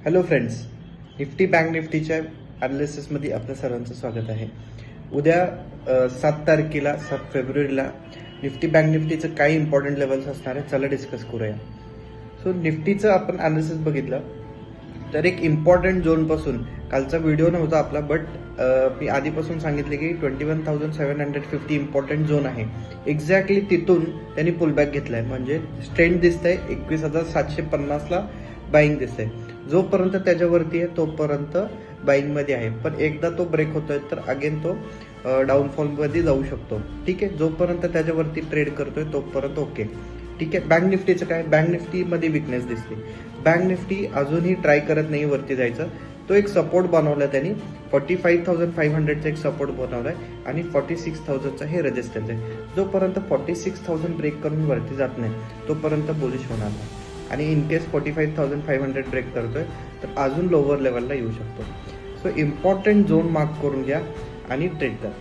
Hello friends, Nifty bank निफ्टीच्या ॲनालिसिसमध्ये आपलं सर्वांचं स्वागत आहे. उद्या 7 तारखेला 7 फेब्रुवारीला निफ्टी बँक निफ्टीचं काही इम्पॉर्टंट लेवल्स असणार आहे. चला डिस्कस करूया. सो निफ्टीचं आपण ॲनालिसिस बघितलं तर एक इम्पॉर्टंट झोनपासून कालचा व्हिडिओ नव्हता आपला, बट मी आधीपासून सांगितले की 21,750 इम्पॉर्टंट झोन आहे. एक्झॅक्टली तिथून त्यांनी पुलबॅक घेतलाय, म्हणजे स्ट्रेंथ दिसतंय 21,750ला बाईंग दिसतंय. जोपर्यंत त्याच्यावरती आहे तोपर्यंत बाईंगमध्ये आहे, पण एकदा तो ब्रेक होतोय तर अगेन तो डाऊनफॉलमध्ये जाऊ शकतो. ठीक आहे, जोपर्यंत त्याच्यावरती ट्रेड करतोय तोपर्यंत ओके. ठीक आहे. बँक निफ्टीचं काय, बँक निफ्टीमध्ये विकनेस दिसते. बँक निफ्टी अजूनही ट्राय करत नाही वरती जायचं. तो एक सपोर्ट बनवला त्यांनी, 45,500चा एक सपोर्ट बनवलाय आणि 46,000चा हे रेजिस्टन्स आहे. जोपर्यंत 46,000 ब्रेक करून वरती जात नाही तोपर्यंत बुलिश होणार नाही. आणि इन केस 45,500 ब्रेक करतोय तर अजून लोअर लेवलला येऊ शकतो. सो इम्पॉर्टंट झोन मार्क करून घ्या आणि ट्रेड करा.